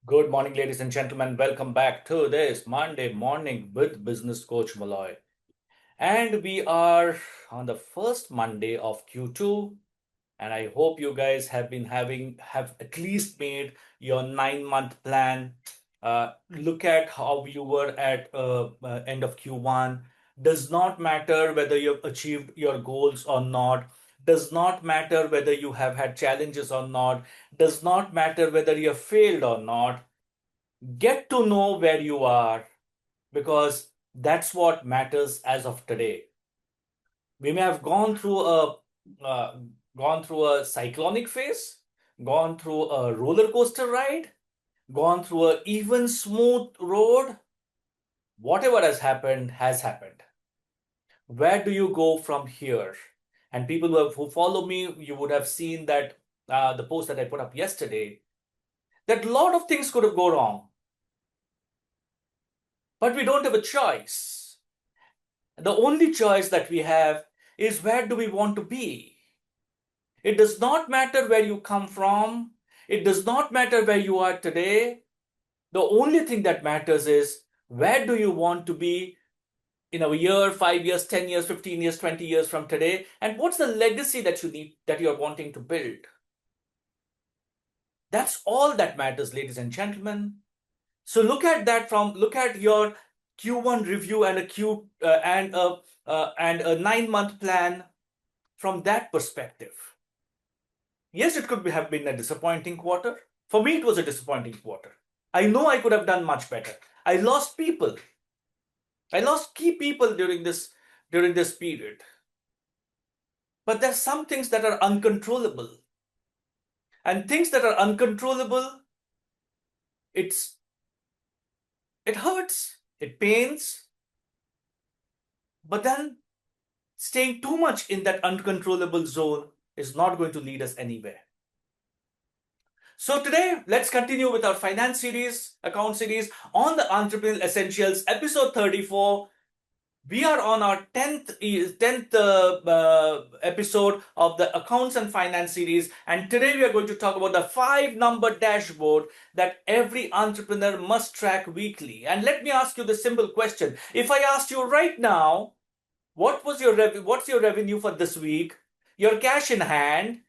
Good morning, ladies and gentlemen. Welcome back to this Monday morning with business coach Moloy. And we are on the first Monday of Q2. And I hope you guys have at least made your 9 month plan. Look at how you were at end of Q1. Does not matter whether you've achieved your goals or not. Does not matter whether you have had challenges or not. Does not matter whether you have failed or not. Get to know where you are because that's what matters as of today. We may have uh, gone through a cyclonic phase, gone through a roller coaster ride, gone through a even smooth road. Whatever has happened has happened. Where do you go from here? And people who follow me, you would have seen that the post that I put up yesterday, that a lot of things could have gone wrong, but we don't have a choice. The only choice that we have is where do we want to be? It does not matter where you come from. It does not matter where you are today. The only thing that matters is where do you want to be in a year, 5 years, 10 years, 15 years, 20 years from today? And what's the legacy that you need, that you're wanting to build? That's all that matters, ladies and gentlemen. So look at your Q1 review and a 9 month plan from that perspective. Yes, it could have been a disappointing quarter. For me, it was a disappointing quarter. I know I could have done much better. I lost people. I lost key people during this period. But there's some things that are uncontrollable. And things that are uncontrollable, it's it hurts, it pains. But then staying too much in that uncontrollable zone is not going to lead us anywhere. So today, let's continue with our finance series, account series on the Entrepreneurial Essentials, episode 34. We are on our 10th episode of the accounts and finance series. And today we are going to talk about the 5 number dashboard that every entrepreneur must track weekly. And let me ask you the simple question. If I asked you right now, what's your revenue for this week, your cash in hand,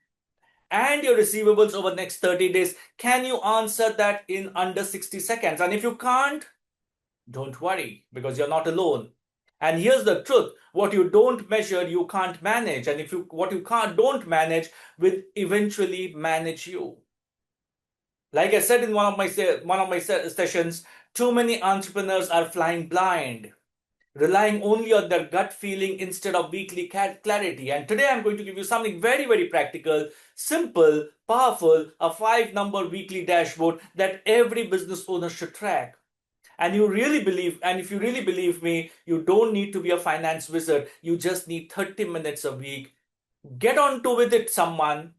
and your receivables over the next 30 days, can you answer that in under 60 seconds? And if you can't, don't worry, because you're not alone. And here's the truth: what you don't measure, you can't manage. And what you don't manage will eventually manage you. Like I said in one of my sessions, too many entrepreneurs are flying blind, relying only on their gut feeling instead of weekly clarity. And today I'm going to give you something very, very practical, simple, powerful, a 5 number weekly dashboard that every business owner should track. And if you really believe me, you don't need to be a finance wizard. You just need 30 minutes a week. Get on to with it, someone.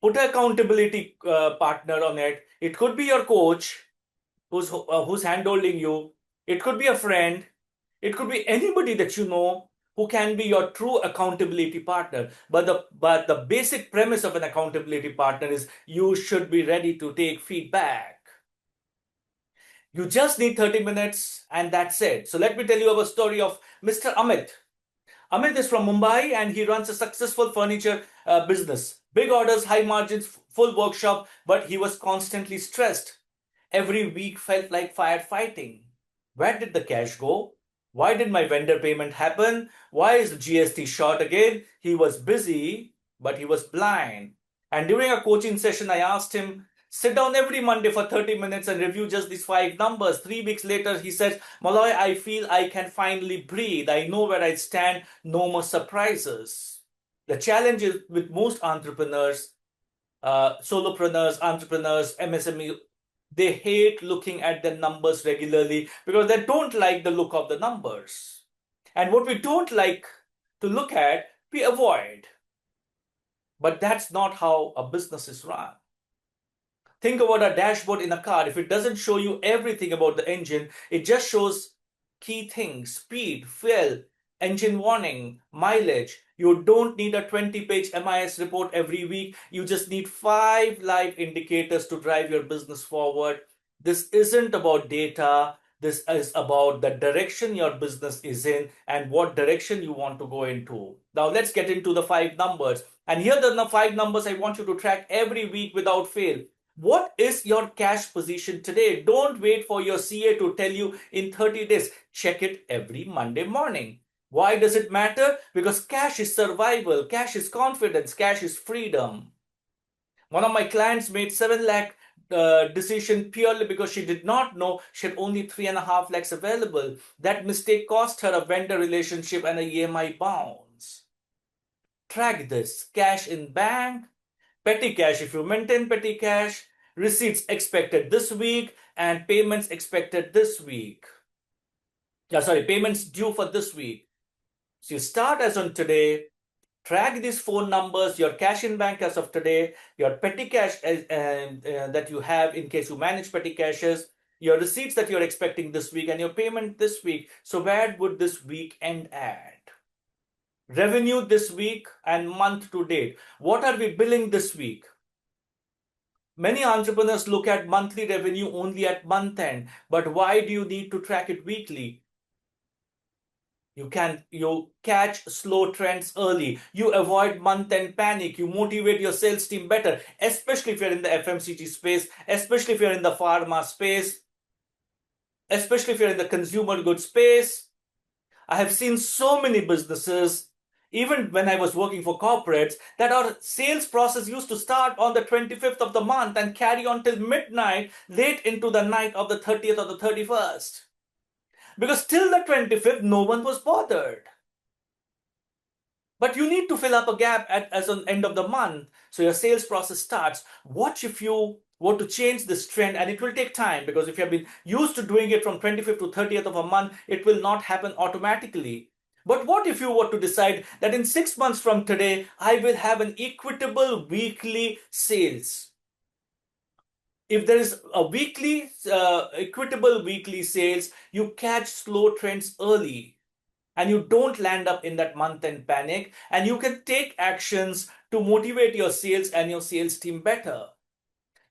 Put an accountability partner on it. It could be your coach who's handholding you. It could be a friend. It could be anybody that you know who can be your true accountability partner. But the basic premise of an accountability partner is you should be ready to take feedback. You just need 30 minutes and that's it. So let me tell you a story of Mr. Amit. Amit is from Mumbai and he runs a successful furniture business. Big orders, high margins, full workshop, but he was constantly stressed. Every week felt like firefighting. Where did the cash go? Why did my vendor payment happen? Why is the GST short again? He was busy, but he was blind. And during a coaching session, I asked him, sit down every Monday for 30 minutes and review just these 5 numbers. 3 weeks later, he said, Moloy, I feel I can finally breathe. I know where I stand. No more surprises. The challenge is with most entrepreneurs, solopreneurs, entrepreneurs, MSME, they hate looking at the numbers regularly because they don't like the look of the numbers. And what we don't like to look at, we avoid. But that's not how a business is run. Think about a dashboard in a car. If it doesn't show you everything about the engine, it just shows key things: speed, fuel, engine warning, mileage. You don't need a 20-page MIS report every week. You just need 5 live indicators to drive your business forward. This isn't about data. This is about the direction your business is in and what direction you want to go into. Now, let's get into the 5 numbers. And here are the 5 numbers I want you to track every week without fail. What is your cash position today? Don't wait for your CA to tell you in 30 days. Check it every Monday morning. Why does it matter? Because cash is survival, cash is confidence, cash is freedom. One of my clients made 7 lakh decision purely because she did not know she had only 3.5 lakhs available. That mistake cost her a vendor relationship and a EMI bounce. Track this: cash in bank, petty cash if you maintain petty cash, receipts expected this week, and payments expected this week. Payments due for this week. So you start as on today. Track these 4 numbers: your cash in bank as of today, your petty cash that you have in case you manage petty cashes, your receipts that you're expecting this week, and your payment this week. So where would this week end at? Revenue this week and month to date. What are we billing this week? Many entrepreneurs look at monthly revenue only at month end, but why do you need to track it weekly? You catch slow trends early. You avoid month-end panic. You motivate your sales team better, especially if you're in the FMCG space, especially if you're in the pharma space, especially if you're in the consumer goods space. I have seen so many businesses, even when I was working for corporates, that our sales process used to start on the 25th of the month and carry on till midnight, late into the night of the 30th or the 31st. Because till the 25th, no one was bothered. But you need to fill up a gap as an end of the month. So your sales process starts. Watch if you want to change this trend, and it will take time, because if you have been used to doing it from 25th to 30th of a month, it will not happen automatically. But what if you were to decide that in 6 months from today, I will have an equitable weekly sales? If there is a equitable weekly sales, you catch slow trends early and you don't land up in that month-end panic, and you can take actions to motivate your sales and your sales team better.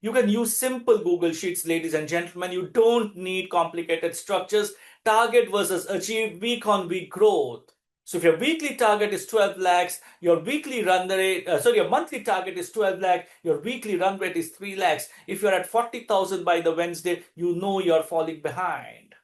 You can use simple Google Sheets, ladies and gentlemen. You don't need complicated structures. Target versus achieved, week on week growth. So if your weekly target is 12 lakhs, your your monthly target is 12 lakh, your weekly run rate is 3 lakhs. If you're at 40,000 by the Wednesday, you know you're falling behind.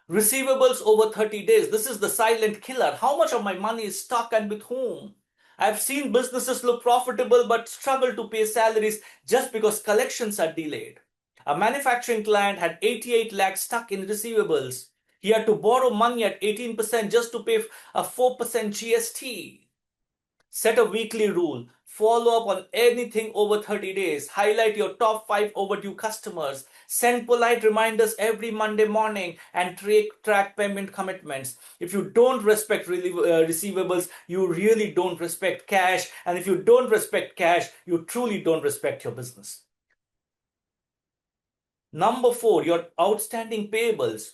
Receivables over 30 days. This is the silent killer. How much of my money is stuck and with whom? I've seen businesses look profitable but struggle to pay salaries just because collections are delayed. A manufacturing client had 88 lakhs stuck in receivables. He had to borrow money at 18% just to pay a 4% GST. Set a weekly rule. Follow up on anything over 30 days. Highlight your top 5 overdue customers. Send polite reminders every Monday morning and track payment commitments. If you don't respect receivables, you really don't respect cash. And if you don't respect cash, you truly don't respect your business. Number 4, your outstanding payables.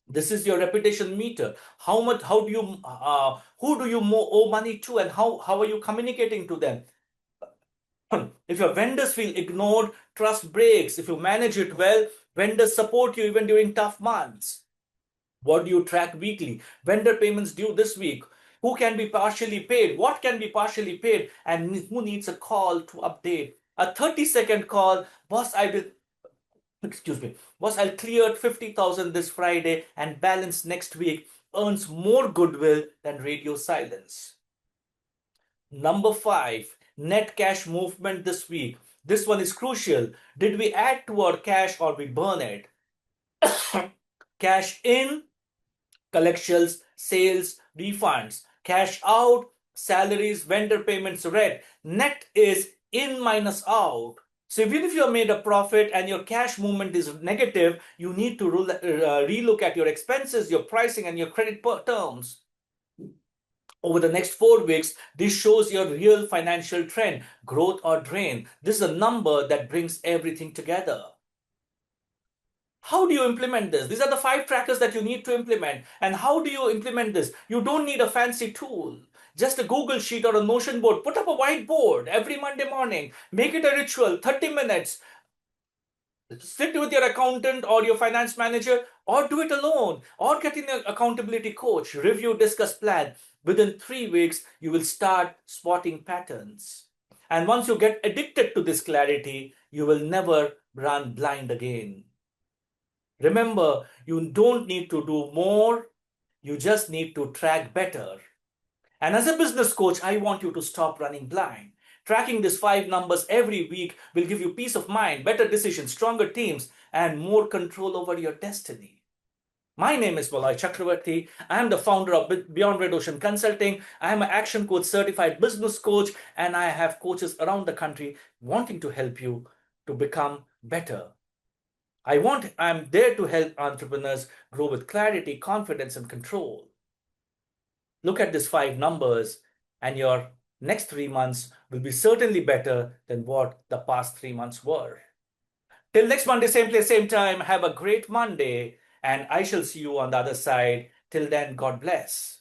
This is your reputation meter. Who do you owe money to, and how are you communicating to them? If your vendors feel ignored, trust breaks. If you manage it well, vendors support you even during tough months. What do you track weekly? Vendor payments due this week. Who can be partially paid? What can be partially paid? And who needs a call to update? A 30-second call. Boss, I'll clear 50,000 this Friday and balance next week, earns more goodwill than radio silence. Number 5, net cash movement this week. This one is crucial. Did we add to our cash or we burn it? Cash in, collections, sales, refunds. Cash out, salaries, vendor payments, red. Net is in minus out. So even if you have made a profit and your cash movement is negative, you need to relook at your expenses, your pricing, and your credit terms. Over the next 4 weeks, this shows your real financial trend, growth or drain. This is a number that brings everything together. How do you implement this? These are the 5 trackers that you need to implement. And how do you implement this? You don't need a fancy tool. Just a Google Sheet or a Notion board. Put up a whiteboard every Monday morning. Make it a ritual, 30 minutes. Sit with your accountant or your finance manager, or do it alone, or get in an accountability coach. Review, discuss, plan. Within 3 weeks, you will start spotting patterns. And once you get addicted to this clarity, you will never run blind again. Remember, you don't need to do more, you just need to track better. And as a business coach, I want you to stop running blind. Tracking these 5 numbers every week will give you peace of mind, better decisions, stronger teams, and more control over your destiny. My name is Moloy Chakravarti. I am the founder of Beyond Red Ocean Consulting. I am an action coach certified business coach, and I have coaches around the country wanting to help you to become better. I'm there to help entrepreneurs grow with clarity, confidence, and control. Look at these 5 numbers, and your next 3 months will be certainly better than what the past 3 months were. Till next Monday, same place, same time, have a great Monday, and I shall see you on the other side. Till then, God bless.